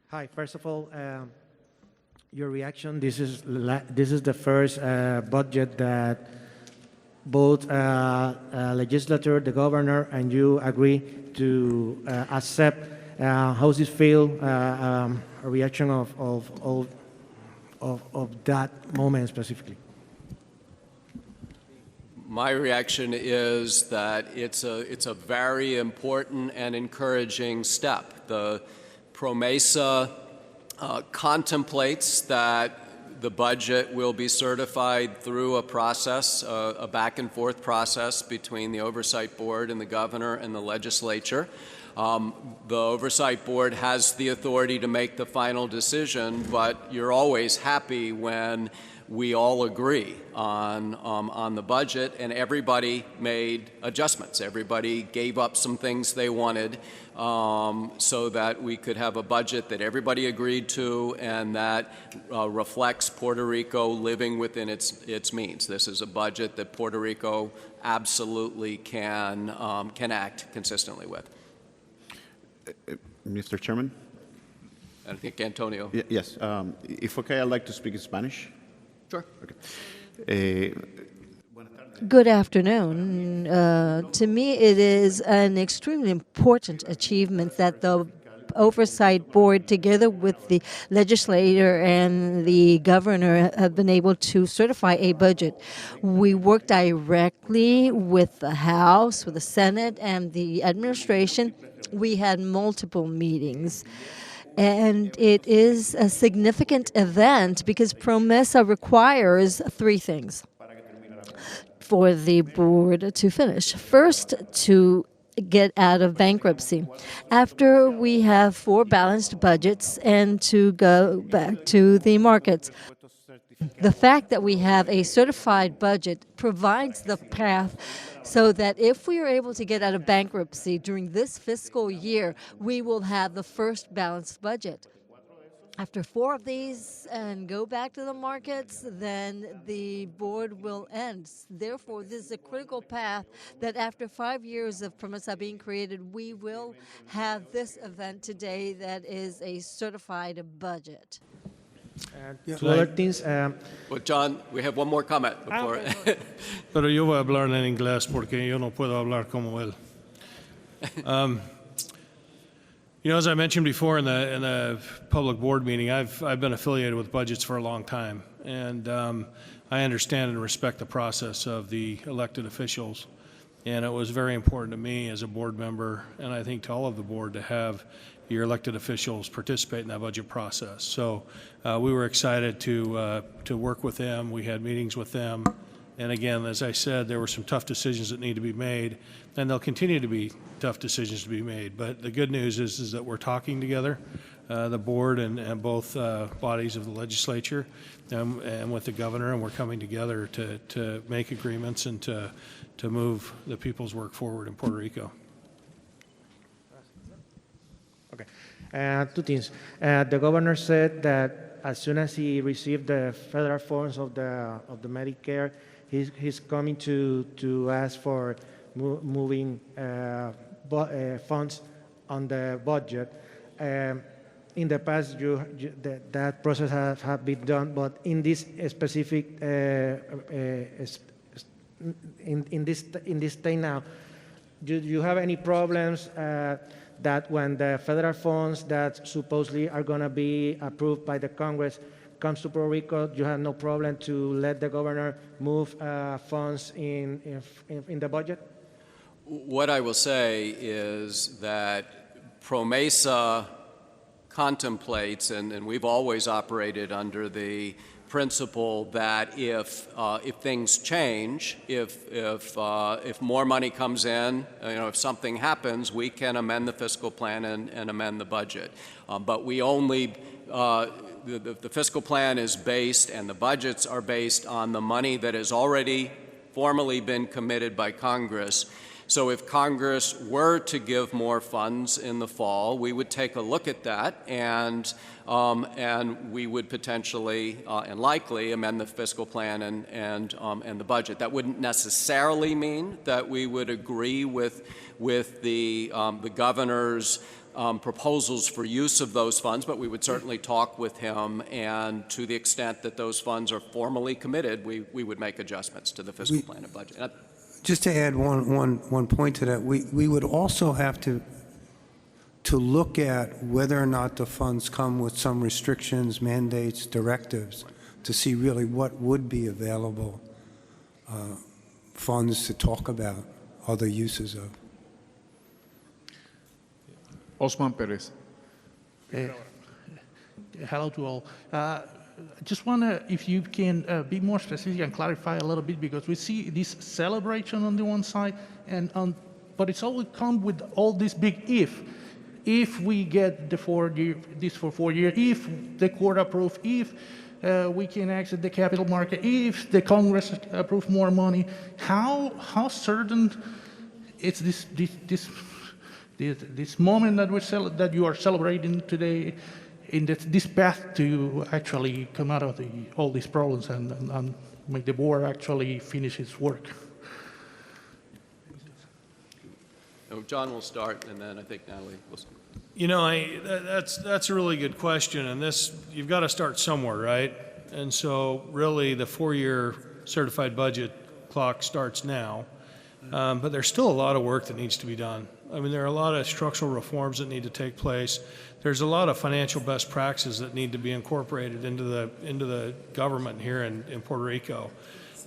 Hi. First of all, your reaction. This is the first budget that both legislature, the governor, and you agree to accept. How does it feel? A reaction of that moment specifically. My reaction is that it's a very important and encouraging step. The PROMESA contemplates that the budget will be certified through a process, a back and forth process between the Oversight Board and the governor and the legislature. The Oversight Board has the authority to make the final decision, but you're always happy when we all agree on the budget, and everybody made adjustments. Everybody gave up some things they wanted so that we could have a budget that everybody agreed to and that reflects Puerto Rico living within its means. This is a budget that Puerto Rico absolutely can act consistently with. Mr. Chairman? I think Antonio. Yes. If okay, I'd like to speak in Spanish. Sure. Okay. Good afternoon. To me, it is an extremely important achievement that the Oversight Board, together with the legislator and the governor, have been able to certify a budget. We work directly with the House, with the Senate, and the administration. We had multiple meetings. And it is a significant event because PROMESA requires three things for the board to finish. First, to get out of bankruptcy. After we have 4 balanced budgets and to go back to the markets. The fact that we have a certified budget provides the path so that if we are able to get out of bankruptcy during this fiscal year, we will have the first balanced budget. After 4 of these and go back to the markets, then the board will end. Therefore, this is a critical path that after 5 years of PROMESA being created, we will have this event today that is a certified budget. Two other things. Well, John, we have one more comment before. Pero yo voy a hablar en inglés porque yo no puedo hablar como él. You know, as I mentioned before in the public board meeting, I've been affiliated with budgets for a long time, and I understand and respect the process of the elected officials. And it was very important to me as a board member, and I think to all of the board, to have your elected officials participate in that budget process. So we were excited to work with them. We had meetings with them. And again, as I said, there were some tough decisions that need to be made, and there'll continue to be tough decisions to be made. But the good news is that we're talking together, the board and both bodies of the legislature and with the governor, and we're coming together to make agreements and to move the people's work forward in Puerto Rico. Okay. 2 things. The governor said that as soon as he received the federal funds of the Medicare, he's coming to ask for moving funds on the budget. In the past, that process has been done, but in this specific in this thing now, do you have any problems that when the federal funds that supposedly are going to be approved by the Congress comes to Puerto Rico, you have no problem to let the governor move funds in the budget? What I will say is that PROMESA contemplates, and we've always operated under the principle that if things change, if more money comes in, if something happens, we can amend the fiscal plan and amend the budget. But we only the fiscal plan is based and the budgets are based on the money that has already formally been committed by Congress. So if Congress were to give more funds in the fall, we would take a look at that and we would potentially and likely amend the fiscal plan and the budget. That wouldn't necessarily mean that we would agree with the governor's proposals for use of those funds, but we would certainly talk with him, and to the extent that those funds are formally committed, we would make adjustments to the fiscal plan and budget. Just to add one point to that, we would also have to look at whether or not the funds come with some restrictions, mandates, directives, to see really what would be available funds to talk about other uses of. Osman Perez. Hello to all. Just wonder if you can be more specific and clarify a little bit, because we see this celebration on the one side, but it's always come with all this big if. If we get the 4 year, this for 4 years, if the court approve, if we can exit the capital market, if the Congress approves more money, how certain it's this moment that that you are celebrating today, in this path to actually come out of all these problems and make the board actually finish its work? John will start, and then I think Natalie will start. You know, that's a really good question, and you've got to start somewhere, right? And so really the 4-year certified budget clock starts now, but there's still a lot of work that needs to be done. I mean, there are a lot of structural reforms that need to take place. There's a lot of financial best practices that need to be incorporated into the government here in Puerto Rico.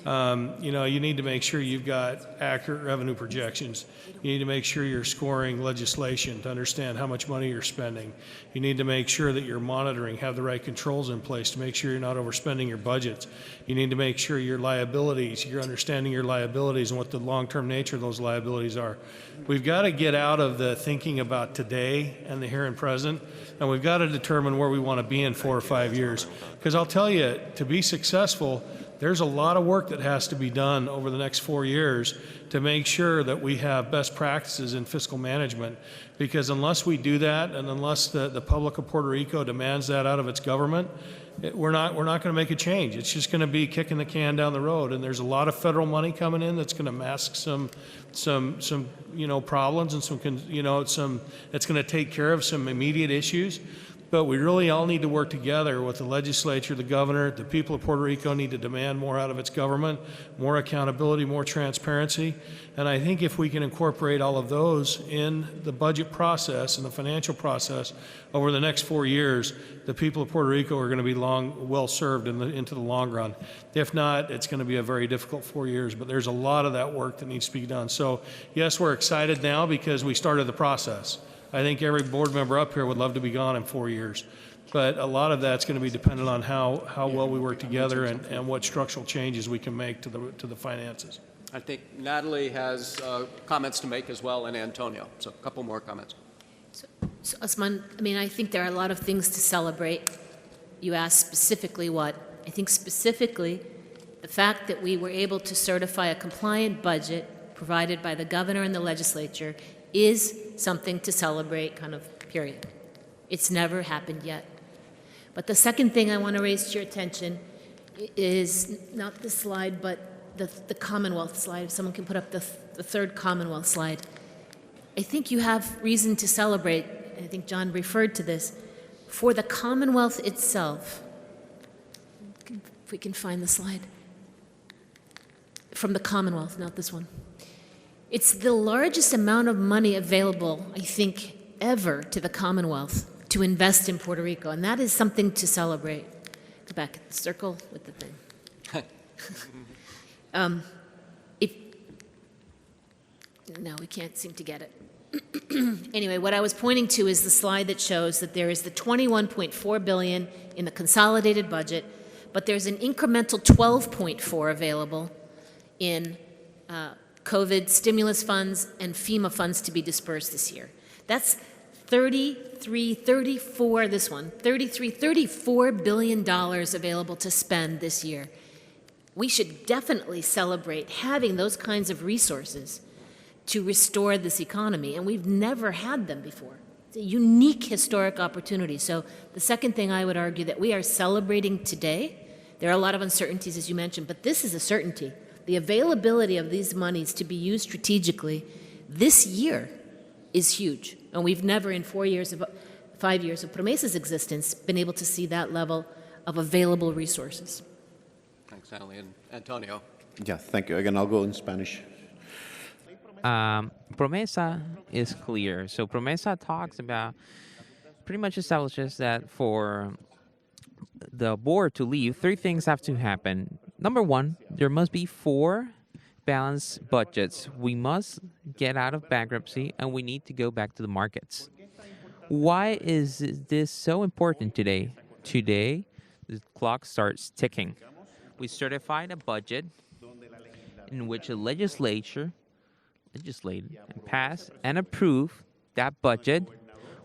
You know, you need to make sure you've got accurate revenue projections. You need to make sure you're scoring legislation to understand how much money you're spending. You need to make sure that you're monitoring, have the right controls in place to make sure you're not overspending your budgets. You need to make sure your liabilities, you're understanding your liabilities and what the long-term nature of those liabilities are. We've got to get out of the thinking about today and the here and present, and we've got to determine where we want to be in 4 or 5 years. Because I'll tell you, to be successful, there's a lot of work that has to be done over the next 4 years to make sure that we have best practices in fiscal management. Because unless we do that, and unless the public of Puerto Rico demands that out of its government, we're not going to make a change. It's just going to be kicking the can down the road. And there's a lot of federal money coming in that's going to mask some problems and it's going to take care of some immediate issues. But we really all need to work together with the legislature, the governor. The people of Puerto Rico need to demand more out of its government, more accountability, more transparency. And I think if we can incorporate all of those in the budget process and the financial process over the next 4 years, the people of Puerto Rico are going to be well served into the long run. If not, it's going to be a very difficult 4 years, but there's a lot of that work that needs to be done. So yes, we're excited now because we started the process. I think every board member up here would love to be gone in 4 years. But a lot of that's going to be dependent on how well we work together and what structural changes we can make to the finances. I think Natalie has comments to make as well, and Antonio. So a couple more comments. So Osman, I mean, I think there are a lot of things to celebrate. You asked specifically what? I think specifically the fact that we were able to certify a compliant budget provided by the governor and the legislature is something to celebrate, kind of, period. It's never happened yet. But the second thing I want to raise to your attention is not the slide, but the Commonwealth slide. If someone can put up the third Commonwealth slide. I think you have reason to celebrate, I think John referred to this, for the Commonwealth itself. If we can find the slide. From the Commonwealth, not this one. It's the largest amount of money available, I think, ever to the Commonwealth to invest in Puerto Rico, and that is something to celebrate. Go back, circle with the thing. No, we can't seem to get it. Anyway, what I was pointing to is the slide that shows that there is the $21.4 billion in the consolidated budget, but there's an incremental $12.4 available in COVID stimulus funds and FEMA funds to be dispersed this year. That's $34 billion available to spend this year. We should definitely celebrate having those kinds of resources to restore this economy, and we've never had them before. It's a unique historic opportunity. So the second thing I would argue that we are celebrating today, there are a lot of uncertainties, as you mentioned, but this is a certainty. The availability of these monies to be used strategically this year is huge. And we've never in 5 years of Promesa's existence been able to see that level of available resources. Thanks, Natalie. And Antonio. Yeah, thank you. Again, I'll go in Spanish. Promesa is clear. So Promesa talks about, pretty much establishes that for the board to leave, three things have to happen. Number one, there must be 4 balanced budgets. We must get out of bankruptcy and we need to go back to the markets. Why is this so important today? Today, the clock starts ticking. We certified a budget in which a legislated and passed and approved that budget,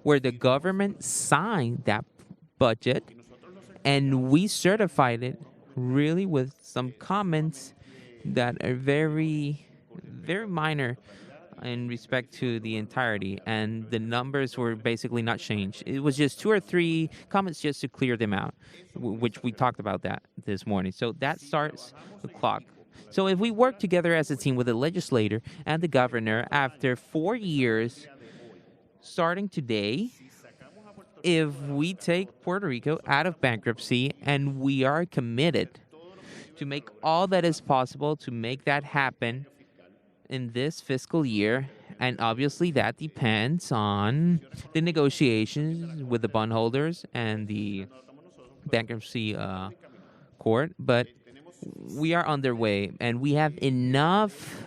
where the government signed that budget, and we certified it really with some comments that are very, very minor in respect to the entirety, and the numbers were basically not changed. It was just 2 or 3 comments just to clear them out, which we talked about that this morning. So that starts the clock. So if we work together as a team with the legislator and the governor after 4 years, starting today, if we take Puerto Rico out of bankruptcy and we are committed to make all that is possible to make that happen in this fiscal year, and obviously that depends on the negotiations with the bondholders and the bankruptcy court, but we are underway and we have enough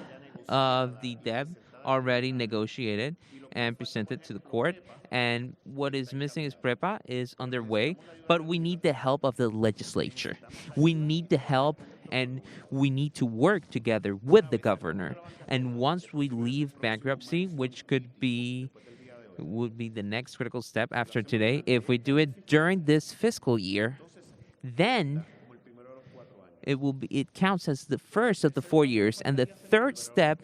of the debt already negotiated and presented to the court, and what is missing is PREPA is underway, but we need the help of the legislature. We need the help, and we need to work together with the governor. And once we leave bankruptcy, which would be the next critical step after today, if we do it during this fiscal year, then it counts as the first of the 4 years, and the third step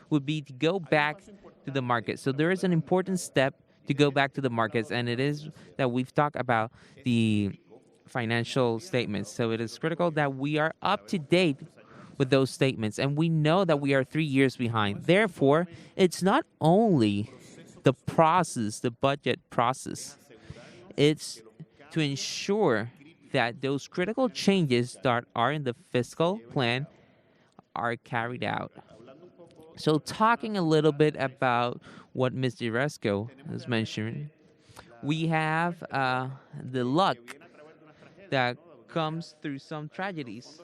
would be to go back to the market. So there is an important step to go back to the markets, and it is that we've talked about the financial statements. So it is critical that we are up to date with those statements, and we know that we are 3 years behind. Therefore, it's not only the process, the budget process, it's to ensure that those critical changes that are in the fiscal plan are carried out. So talking a little bit about what Ms. DiResco has mentioned, we have the luck that comes through some tragedies.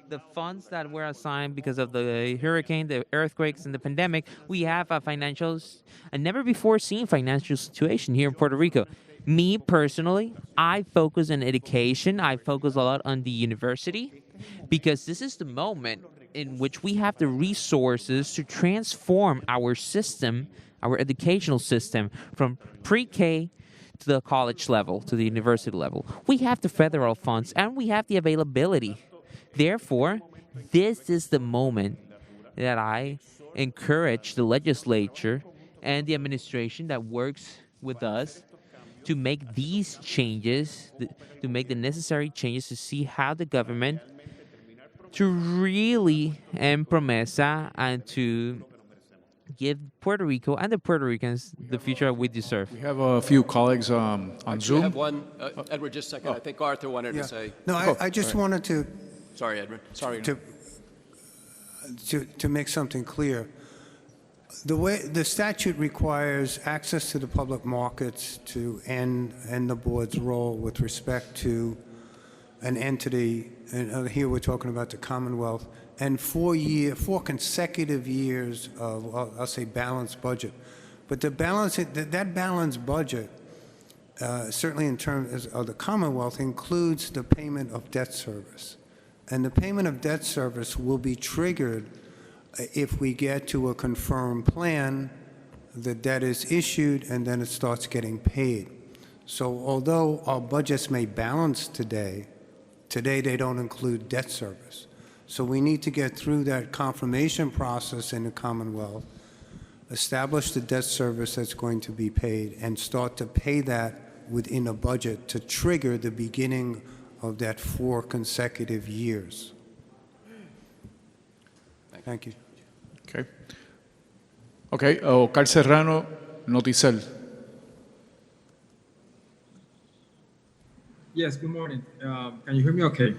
The funds that were assigned because of the hurricane, the earthquakes, and the pandemic, we have a never before seen financial situation here in Puerto Rico. Me personally, I focus on education. I focus a lot on the university because this is the moment in which we have the resources to transform our system, our educational system, from pre-K to the college level, to the university level. We have the federal funds and we have the availability. Therefore, this is the moment that I encourage the legislature and the administration that works with us to make these changes, to make the necessary changes to see how the government to really end Promesa and to give Puerto Rico and the Puerto Ricans the future we deserve. We have a few colleagues on I Zoom. have one. Edward, just a second. I think Arthur wanted to say. No, I just wanted to Sorry, Edward. Sorry. to make something clear. The way the statute requires access to the public markets to end the board's role with respect to an entity, and here we're talking about the Commonwealth, and 4 consecutive years of, I'll say, balanced budget. But that balanced budget, certainly in terms of the Commonwealth, includes the payment of debt service. And the payment of debt service will be triggered if we get to a confirmed plan, the debt is issued, and then it starts getting paid. So although our budgets may balance today they don't include debt service. So we need to get through that confirmation process in the Commonwealth, establish the debt service that's going to be paid, and start to pay that within a budget to trigger the beginning of that 4 consecutive years. Thank you. Okay. Okay. Carl Serrano, Noticel. Yes, good morning. Can you hear me okay?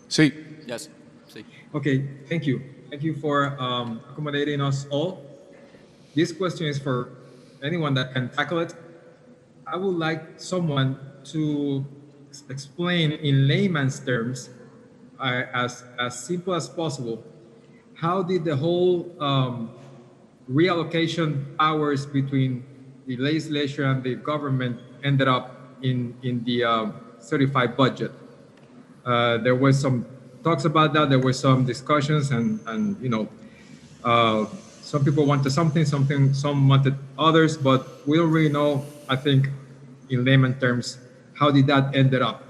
Sí. Yes. See. Okay, thank you. Thank you for accommodating us all. This question is for anyone that can tackle it. I would like someone to explain in layman's terms, as simple as possible, how did the whole reallocation powers between the legislature and the government ended up in the certified budget? There were some talks about that. There were some discussions, and some people wanted something, some wanted others, but we don't really know. I think, in layman terms, how did that ended up?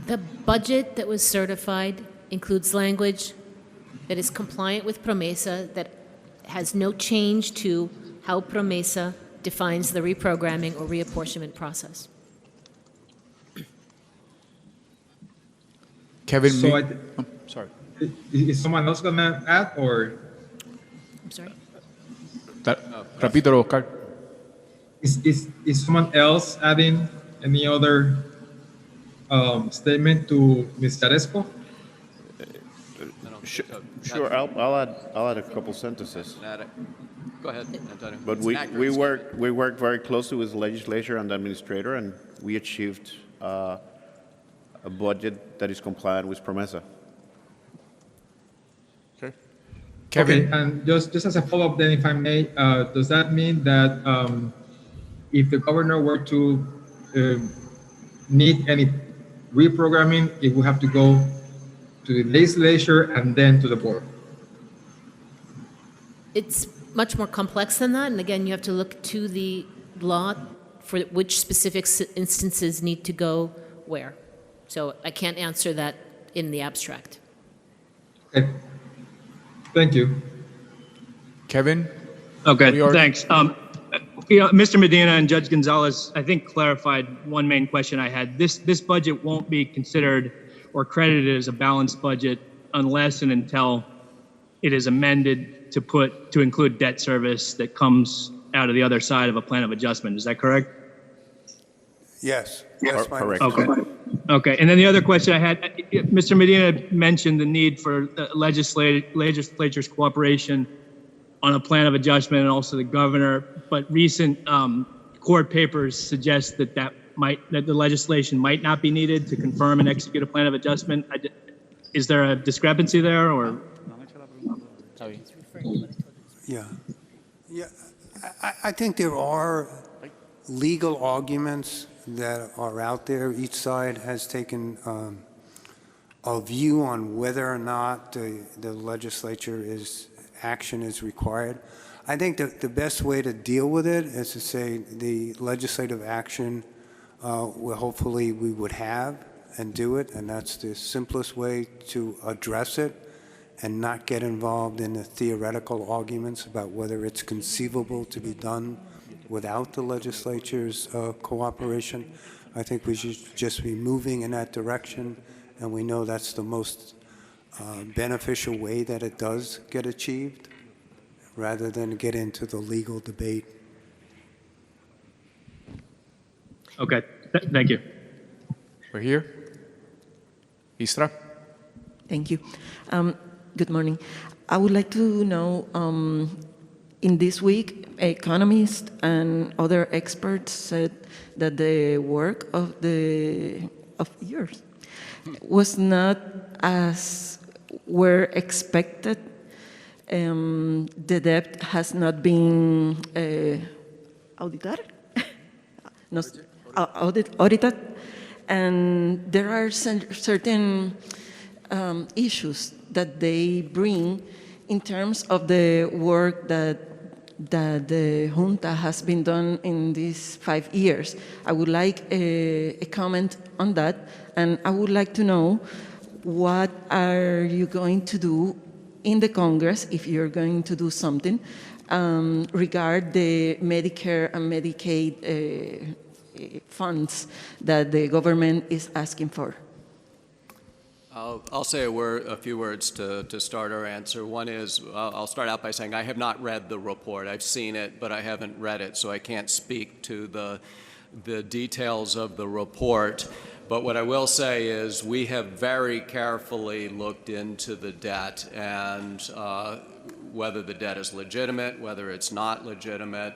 The budget that was certified includes language that is compliant with PROMESA, that has no change to how PROMESA defines the reprogramming or reapportionment process. Kevin, So sorry. Is someone else gonna add, or I'm sorry? Repítelo, Oscar. is someone else adding any other statement to Ms. Jaresco? Sure, I'll add a couple sentences. Go ahead, Antonio. But It's an accurate we worked very closely with the legislature and the administrator, and we achieved a budget that is compliant with PROMESA. Okay. Kevin. Okay, and just as a follow-up then, if I may, does that mean that if the governor were to need any reprogramming, it would have to go to the legislature and then to the board? It's much more complex than that, and again, you have to look to the law for which specific instances need to go where. So I can't answer that in the abstract. Okay, thank you. Kevin. Okay, thanks. Mr. Medina and Judge Gonzalez, I think, clarified one main question I had. This budget won't be considered or credited as a balanced budget unless and until it is amended to include debt service that comes out of the other side of a plan of adjustment. Is that correct? Yes. Yes, Correct. Okay. Okay. And then the other question I had, Mr. Medina mentioned the need for legislature's cooperation on a plan of adjustment, and also the governor. But recent court papers suggest that that the legislation might not be needed to confirm and execute a plan of adjustment. Is there a discrepancy there, or? Yeah. Yeah. I think there are legal arguments that are out there. Each side has taken a view on whether or not the legislature action is required. I think that the best way to deal with it is to say the legislative action hopefully we would have and do it, and that's the simplest way to address it and not get involved in the theoretical arguments about whether it's conceivable to be done without the legislature's cooperation. I think we should just be moving in that direction, and we know that's the most beneficial way that it does get achieved, rather than get into the legal debate. Okay, thank you. We're here. Istra. Thank you. Good morning. I would like to know, in this week, economists and other experts said that the work of yours was not as were expected. The debt has not been audited, and there are certain issues that they bring in terms of the work that the junta has been done in these 5 years. I would like a comment on that, and I would like to know what are you going to do in the Congress, if you're going to do something, regard the Medicare and Medicaid funds that the government is asking for. I'll say a few words to start our answer. One is, I'll start out by saying I have not read the report. I've seen it, but I haven't read it, so I can't speak to the details of the report. But what I will say is we have very carefully looked into the debt and whether the debt is legitimate, whether it's not legitimate.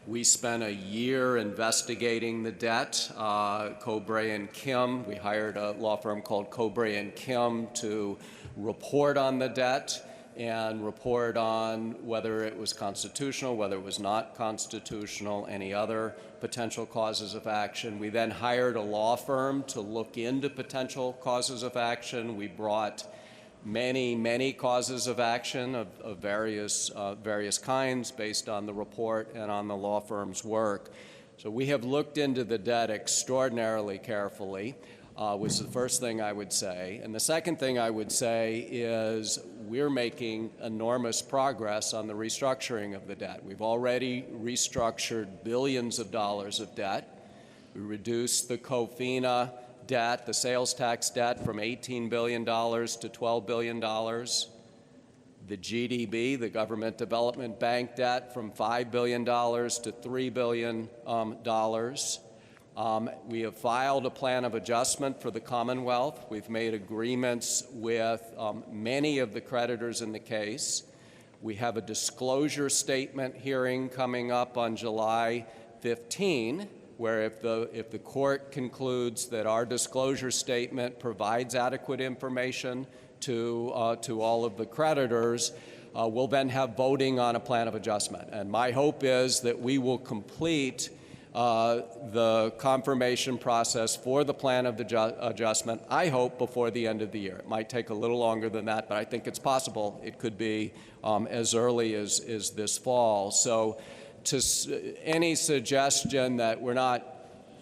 We spent a year investigating the debt. Cobre and Kim, we hired a law firm called Cobre and Kim to report on the debt and report on whether it was constitutional, whether it was not constitutional, any other potential causes of action. We then hired a law firm to look into potential causes of action. We brought many causes of action of various kinds based on the report and on the law firm's work. So we have looked into the debt extraordinarily carefully, was the first thing I would say. And the second thing I would say is we're making enormous progress on the restructuring of the debt. We've already restructured billions of dollars of debt. We reduced the COFINA debt, the sales tax debt, from $18 billion to $12 billion. The GDB, the Government Development Bank debt, from $5 billion to $3 billion. We have filed a plan of adjustment for the Commonwealth. We've made agreements with many of the creditors in the case. We have a disclosure statement hearing coming up on July 15, where if the court concludes that our disclosure statement provides adequate information to all of the creditors, we'll then have voting on a plan of adjustment. And my hope is that we will complete the confirmation process for the plan of adjustment, I hope, before the end of the year. It might take a little longer than that, but I think it's possible. It could be as early as this fall. So to any suggestion that we're not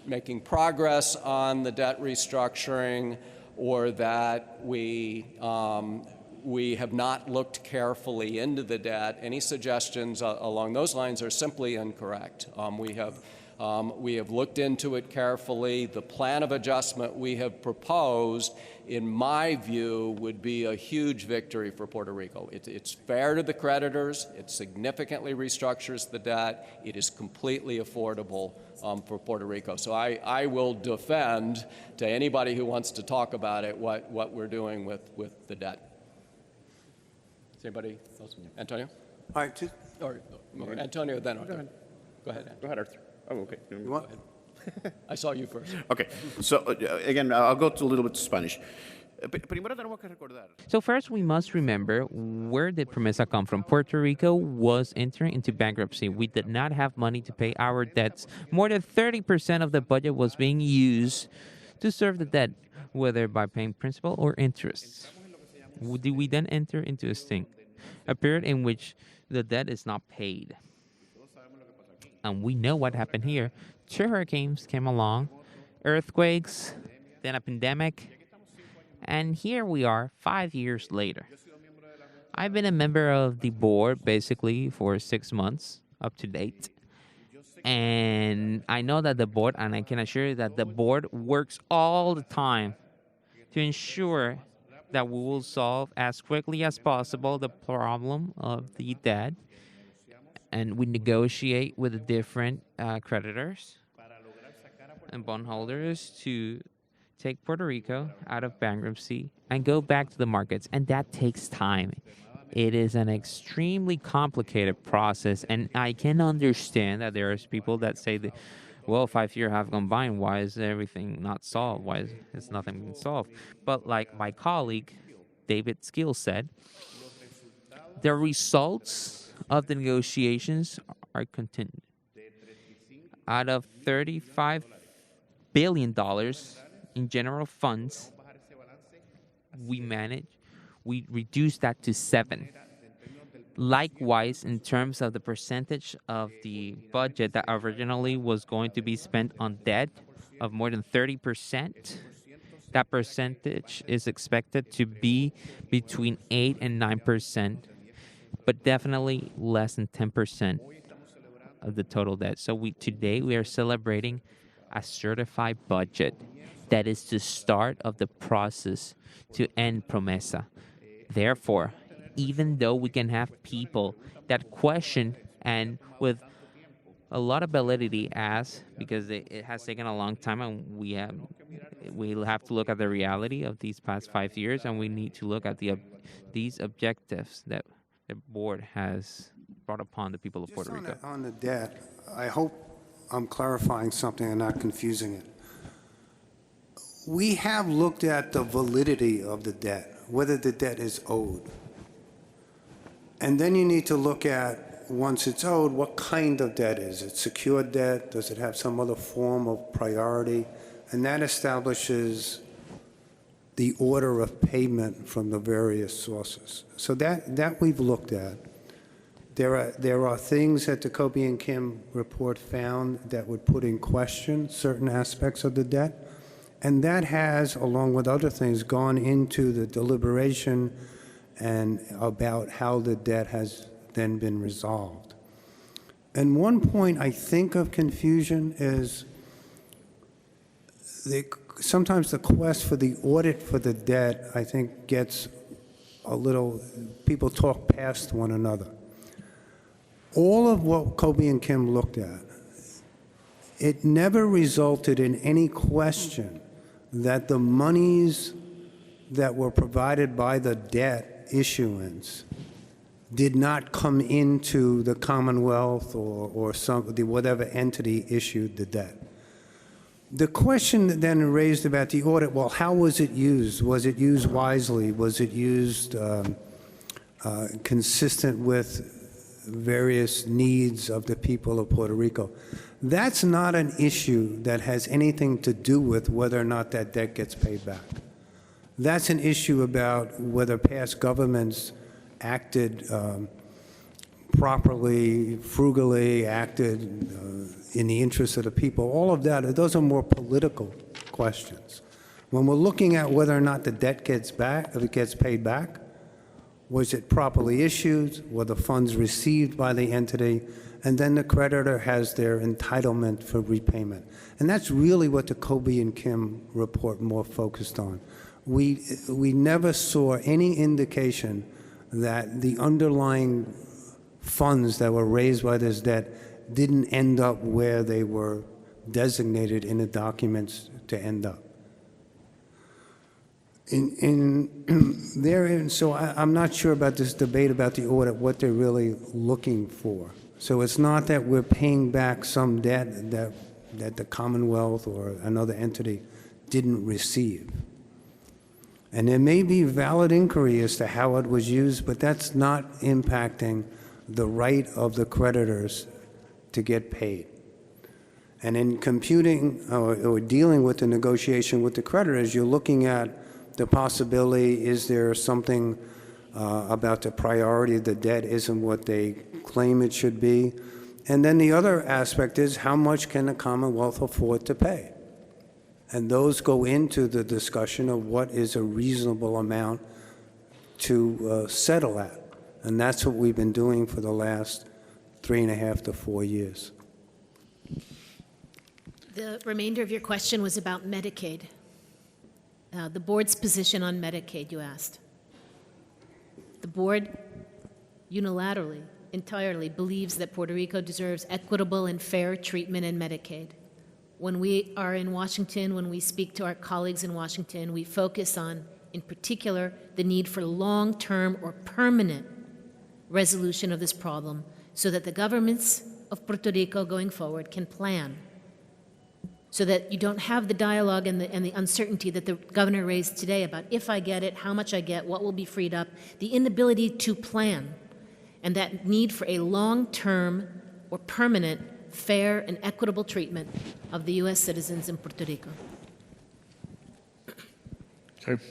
making progress on the debt restructuring or that we have not looked carefully into the debt, any suggestions along those lines are simply incorrect. We have looked into it carefully. The plan of adjustment we have proposed, in my view, would be a huge victory for Puerto Rico. It's fair to the creditors. It significantly restructures the debt. It is completely affordable for Puerto Rico. So I will defend to anybody who wants to talk about it what we're doing with the debt. Is anybody else? Antonio? All right, Or Antonio, then Arthur. Go ahead, Antonio. Go ahead, Arthur. Oh, okay. you want? I saw you first. Okay. So, again, I'll go to a little bit to Spanish. Primero tenemos que recordar. So first, we must remember, where did Promesa come from? Puerto Rico was entering into bankruptcy. We did not have money to pay our debts. More than 30% of the budget was being used to serve the debt, whether by paying principal or interest. Did we then enter into a period in which the debt is not paid? And we know what happened here. 2 hurricanes came along, earthquakes, then a pandemic, and here we are 5 years later. I've been a member of the board basically for 6 months up to date. And I know that the board, and I can assure you that the board works all the time to ensure that we will solve as quickly as possible the problem of the debt. And we negotiate with the different creditors and bondholders to take Puerto Rico out of bankruptcy and go back to the markets. And that takes time. It is an extremely complicated process. And I can understand that there are people that say that, well, 5 years have gone by, and why is everything not solved? Why is nothing been solved? But like my colleague, David Skill, said, the results of the negotiations are continued. Out of $35 billion in general funds, we reduced that to 7. Likewise, in terms of the percentage of the budget that originally was going to be spent on debt of more than 30%, that percentage is expected to be between 8 and 9%, but definitely less than 10% of the total debt. So today we are celebrating a certified budget. That is the start of the process to end Promesa. Therefore, even though we can have people that question and with a lot of validity as, because it has taken a long time, and we'll have to look at the reality of these past 5 years, and we need to look at these objectives that the board has brought upon the people of Puerto Rico. On the debt, I hope I'm clarifying something and not confusing it. We have looked at the validity of the debt, whether the debt is owed. And then you need to look at, once it's owed, what kind of debt is it? Secured debt? Does it have some other form of priority? And that establishes the order of payment from the various sources. So that we've looked at. There are things that the Kobe and Kim report found that would put in question certain aspects of the debt. And that has, along with other things, gone into the deliberation and about how the debt has then been resolved. And one point I think of confusion is sometimes the quest for the audit for the debt, I think, gets a little, people talk past one another. All of what Kobe and Kim looked at, it never resulted in any question that the monies that were provided by the debt issuance did not come into the Commonwealth or whatever entity issued the debt. The question then raised about the audit, well, how was it used? Was it used wisely? Was it used consistent with various needs of the people of Puerto Rico? That's not an issue that has anything to do with whether or not that debt gets paid back. That's an issue about whether past governments acted properly, frugally, acted in the interest of the people. All of that, those are more political questions. When we're looking at whether or not the debt gets back, if it gets paid back, was it properly issued? Were the funds received by the entity? And then the creditor has their entitlement for repayment. And that's really what the Kobe and Kim report more focused on. We never saw any indication that the underlying funds that were raised by this debt didn't end up where they were designated in the documents to end up. So I'm not sure about this debate about the audit, what they're really looking for. So it's not that we're paying back some debt that the Commonwealth or another entity didn't receive. And there may be valid inquiry as to how it was used, but that's not impacting the right of the creditors to get paid. And in computing or dealing with the negotiation with the creditors, you're looking at the possibility, is there something about the priority of the debt isn't what they claim it should be? And then the other aspect is, how much can the Commonwealth afford to pay? And those go into the discussion of what is a reasonable amount to settle at. And that's what we've been doing for the last 3.5 to 4 years. The remainder of your question was about Medicaid. The board's position on Medicaid, you asked. The board unilaterally, entirely believes that Puerto Rico deserves equitable and fair treatment in Medicaid. When we are in Washington, when we speak to our colleagues in Washington, we focus on, in particular, the need for long-term or permanent resolution of this problem so that the governments of Puerto Rico going forward can plan, so that you don't have the dialogue and the uncertainty that the governor raised today about if I get it, how much I get, what will be freed up, the inability to plan, and that need for a long-term or permanent, fair and equitable treatment of the U.S. citizens in Puerto Rico. Okay.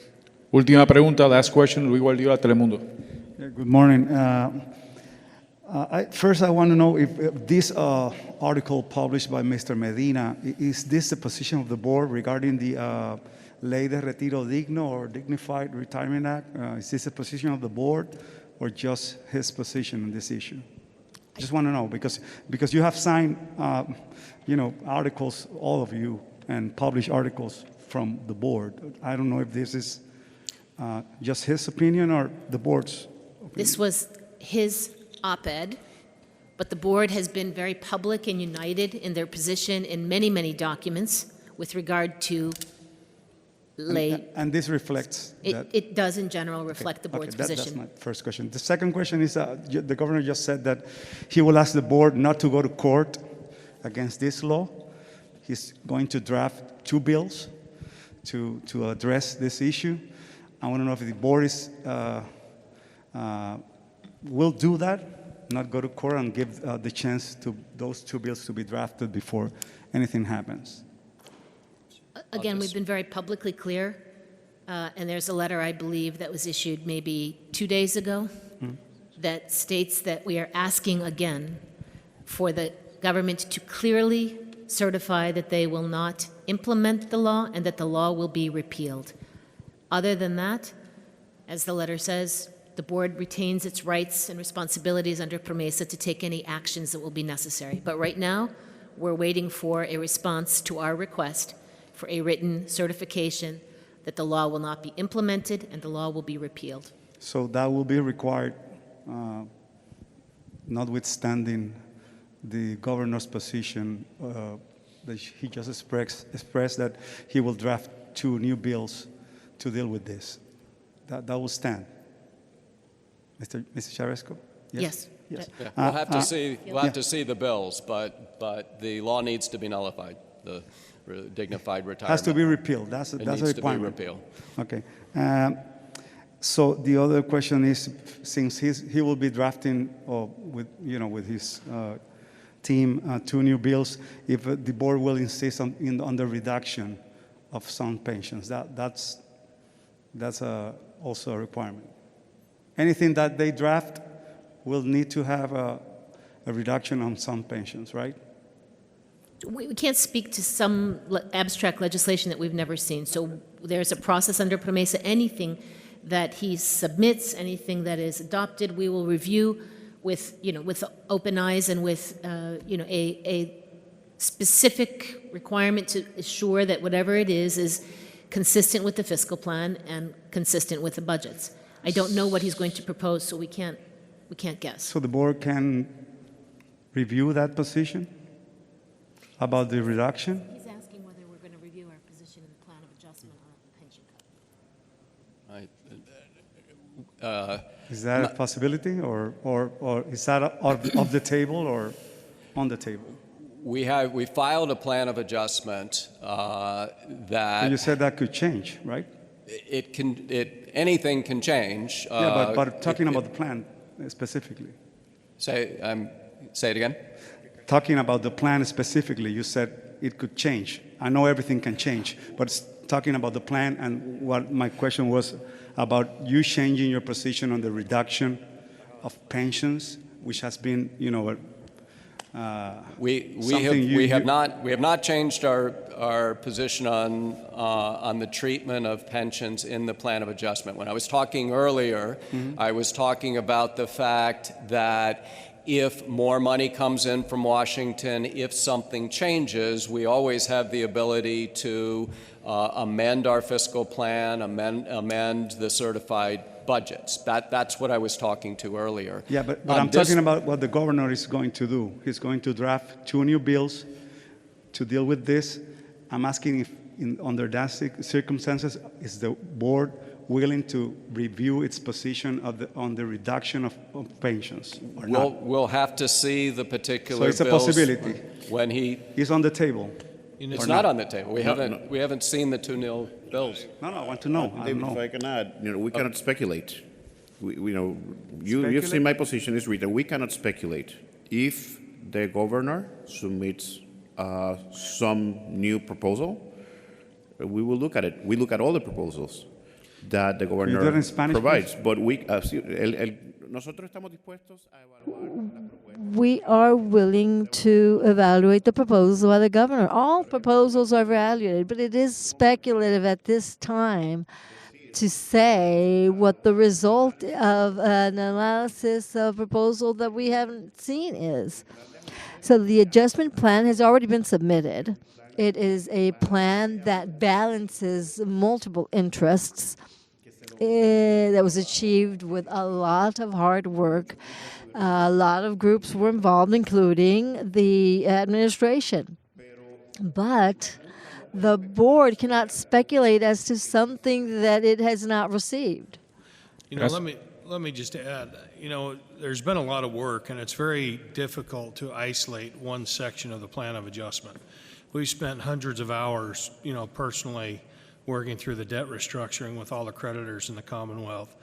Última pregunta, last question, Luis Guardiola, Telemundo. Good morning. First, I want to know if this article published by Mr. Medina, is this the position of the board regarding the Ley de Retiro Digno or Dignified Retirement Act? Is this the position of the board or just his position on this issue? I just want to know because you have signed, articles, all of you, and published articles from the board. I don't know if this is just his opinion or the board's opinion. This was his op-ed, But the board has been very public and united in their position in many, many documents with regard to lay. And this reflects that. It does in general reflect the board's That's position. my first question. The second question is, the governor just said that he will ask the board not to go to court against this law. He's going to draft 2 bills to address this issue. I want to know if the board will do that, not go to court, and give the chance to those 2 bills to be drafted before anything happens. Again, we've been very publicly clear, and there's a letter, I believe, that was issued maybe 2 days ago that states that we are asking again for the government to clearly certify that they will not implement the law and that the law will be repealed. Other than that, as the letter says, the board retains its rights and responsibilities under PROMESA to take any actions that will be necessary. But right now, we're waiting for a response to our request for a written certification that the law will not be implemented and the law will be repealed. So that will be required, notwithstanding the governor's position that he just expressed that he will draft 2 new bills to deal with this. That will stand. Mr. Charesco? Yes. Yes. Yeah, we'll have to see. We'll have to see the bills, but the law needs to be nullified. The dignified retirement Has to be repealed. That's a requirement. To be repealed. Okay. So the other question is, since he will be drafting with his team 2 new bills, if the board will insist on the reduction of some pensions, that's also a requirement. Anything that they draft will need to have a reduction on some pensions, right? We can't speak to some abstract legislation that we've never seen. So there's a process under PROMESA. Anything that he submits, anything that is adopted, we will review with open eyes and with a specific requirement to assure that whatever it is consistent with the fiscal plan and consistent with the budgets. I don't know what he's going to propose, so we can't guess. So the board can review that position about the reduction? He's asking whether we're going to review our position in the plan of adjustment on the pension cut. Is that a possibility, or is that off the table or on the table? We filed a plan of adjustment that. You said that could change, right? Anything can change. But talking about the plan specifically. Say it again. Talking about the plan specifically, you said it could change. I know everything can change, but talking about the plan, and what my question was about you changing your position on the reduction of pensions, which has been, we have not changed our position on the treatment of pensions in the plan of adjustment. When I was talking earlier, I was talking about the fact that if more money comes in from Washington, if something changes, we always have the ability to amend our fiscal plan, amend the certified budgets. That's what I was talking to earlier. Yeah, but I'm talking about what the governor is going to do. He's going to draft 2 new bills to deal with this. I'm asking if, under that circumstances, is the board willing to review its position on the reduction of pensions or not? We'll have to see the particular bills. So it's a possibility. When it's on the table. It's not on the table. We haven't seen the 2 new bills. No, I want to know. David, if I can add, we cannot speculate. You've seen my position is written. We cannot speculate. If the governor submits some new proposal, we will look at it. We look at all the proposals that the governor provides. But nosotros estamos dispuestos a evaluar. We are willing to evaluate the proposal by the governor. All proposals are evaluated, but it is speculative at this time to say what the result of an analysis of proposal that we haven't seen is. So the adjustment plan has already been submitted. It is a plan that balances multiple interests. that was achieved with a lot of hard work. A lot of groups were involved, including the administration. But the board cannot speculate as to something that it has not received. You know, let me just add, you know, there's been a lot of work, and it's very difficult to isolate one section of the plan of adjustment. We've spent hundreds of hours, you know, personally working through the debt restructuring with all the creditors in the Commonwealth.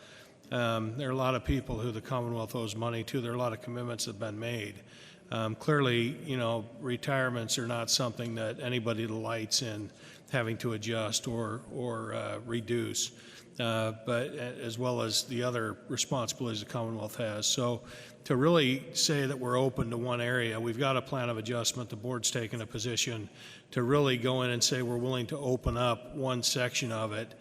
There are a lot of people who the Commonwealth owes money to. There are a lot of commitments that have been made. Clearly, you know, retirements are not something that anybody delights in having to adjust or reduce, but as well as the other responsibilities the Commonwealth has. So to really say that we're open to one area, we've got a plan of adjustment. The board's taken a position to really go in and say we're willing to open up one section of it.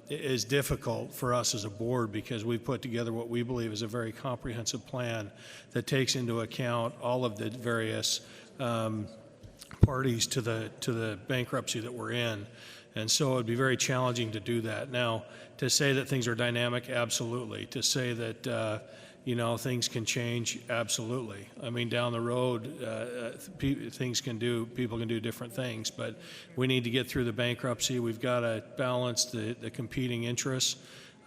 Is difficult for us as a board because we've put together what we believe is a very comprehensive plan that takes into account all of the various parties to the bankruptcy that we're in. And so it would be very challenging to do that. Now, to say that things are dynamic, absolutely. To say that you know, things can change, absolutely. I mean, down the road, people can do different things, but we need to get through the bankruptcy. We've got to balance the competing interests.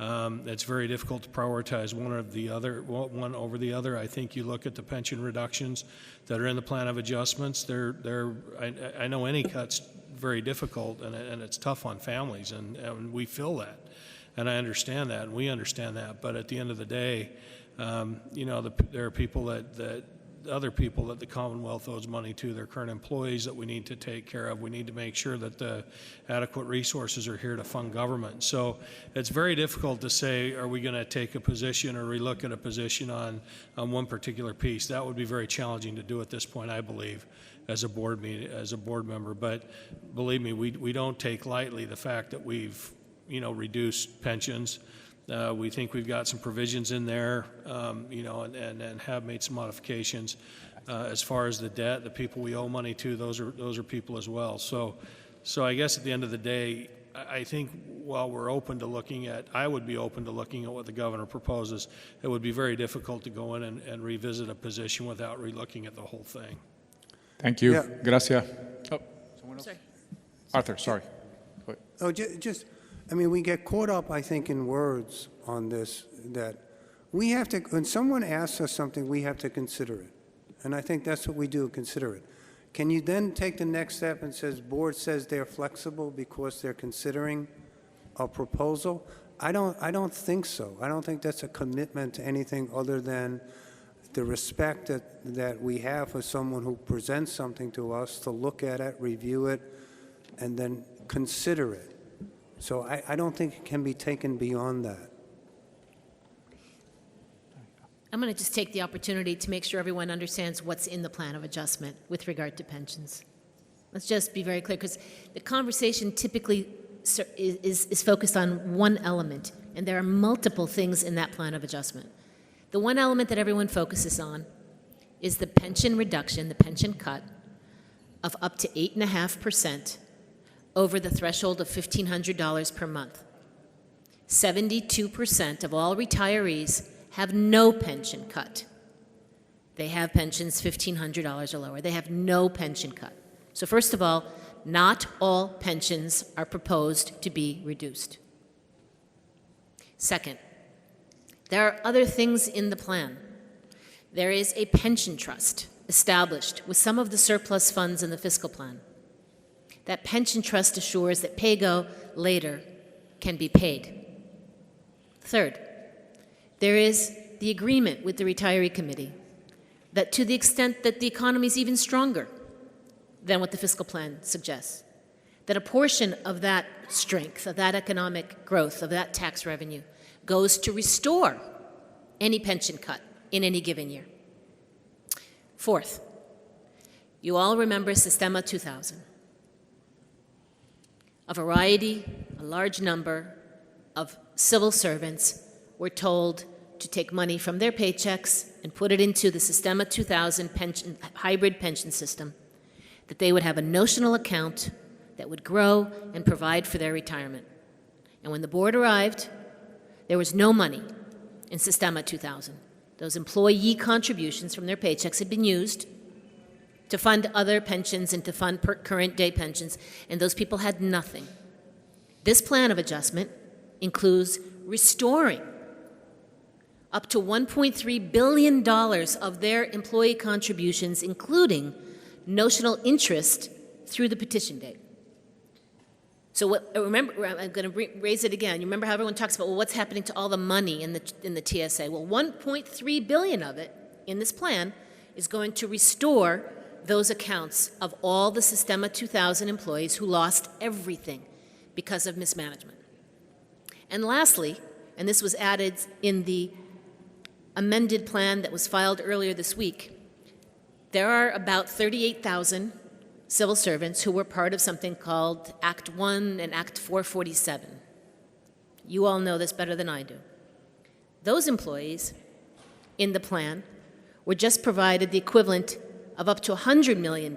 It's very difficult to prioritize one over the other. I think you look at the pension reductions that are in the plan of adjustments. I know any cut's very difficult, and it's tough on families, and we feel that, and I understand that, and we understand that. But at the end of the day, you know, there are people other people that the Commonwealth owes money to, their current employees that we need to take care of. We need to make sure that the adequate resources are here to fund government. So it's very difficult to say, are we going to take a position or relook at a position on one particular piece? That would be very challenging to do at this point, I believe, as a board member. But believe me, we don't take lightly the fact that we've, you know, reduced pensions. We think we've got some provisions in there, you know, and have made some modifications. As far as the debt, the people we owe money to, those are people as well. So I guess at the end of the day, I think while we're open to looking at, I would be open to looking at what the governor proposes. It would be very difficult to go in and revisit a position without relooking at the whole thing. Thank you. Yeah. Gracias. Oh, someone else? Sorry. Arthur, sorry. Go ahead. Oh, just, I mean, we get caught up, I think, in words on this, that we have to, when someone asks us something, we have to consider it. And I think that's what we do, consider it. Can you then take the next step and says, board says they're flexible because they're considering a proposal? I don't think so. I don't think that's a commitment to anything other than the respect that we have for someone who presents something to us to look at it, review it, and then consider it. So I don't think it can be taken beyond that. I'm going to just take the opportunity to make sure everyone understands what's in the plan of adjustment with regard to pensions. Let's just be very clear, because the conversation typically is focused on one element, and there are multiple things in that plan of adjustment. The one element that everyone focuses on is the pension reduction, the pension cut, of up to 8.5% over the threshold of $1,500 per month. 72% of all retirees have no pension cut. They have pensions $1,500 or lower. They have no pension cut. So first of all, not all pensions are proposed to be reduced. Second, there are other things in the plan. There is a pension trust established with some of the surplus funds in the fiscal plan. That pension trust assures that pay-go later can be paid. Third, there is the agreement with the retiree committee that to the extent that the economy is even stronger than what the fiscal plan suggests, that a portion of that strength, of that economic growth, of that tax revenue, goes to restore any pension cut in any given year. Fourth, you all remember Sistema 2000. A large number of civil servants were told to take money from their paychecks and put it into the Sistema 2000 hybrid pension system, that they would have a notional account that would grow and provide for their retirement. And when the board arrived There was no money in Sistema 2000. Those employee contributions from their paychecks had been used to fund other pensions and to fund current day pensions, and those people had nothing. This plan of adjustment includes restoring up to $1.3 billion of their employee contributions, including notional interest through the petition date. So remember, I'm going to raise it again. You remember how everyone talks about, well, what's happening to all the money in the TSA? Well, $1.3 billion of it in this plan is going to restore those accounts of all the Sistema 2000 employees who lost everything because of mismanagement. And lastly, and this was added in the amended plan that was filed earlier this week, there are about 38,000 civil servants who were part of something called Act 1 and Act 447. You all know this better than I do. Those employees in the plan were just provided the equivalent of up to $100 million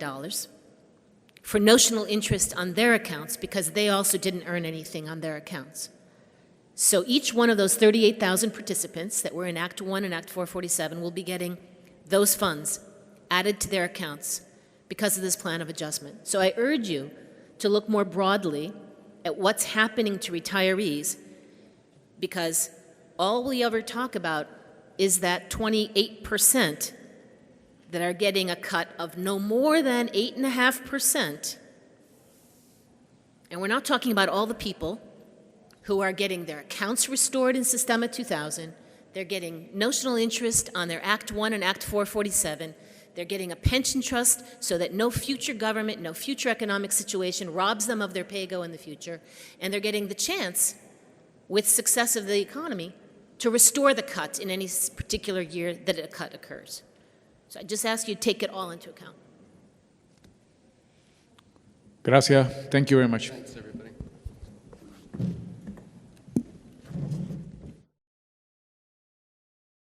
for notional interest on their accounts because they also didn't earn anything on their accounts. So each one of those 38,000 participants that were in Act 1 and Act 447 will be getting those funds added to their accounts because of this plan of adjustment. So I urge you to look more broadly at what's happening to retirees, because all we ever talk about is that 28% that are getting a cut of no more than 8.5%. And we're not talking about all the people who are getting their accounts restored in Sistema 2000. They're getting notional interest on their Act 1 and Act 447. They're getting a pension trust so that no future government, no future economic situation robs them of their pay-go in the future. And they're getting the chance, with success of the economy, to restore the cut in any particular year that a cut occurs. So I just ask you to take it all into account. Gracias. Thank you very much. Thanks,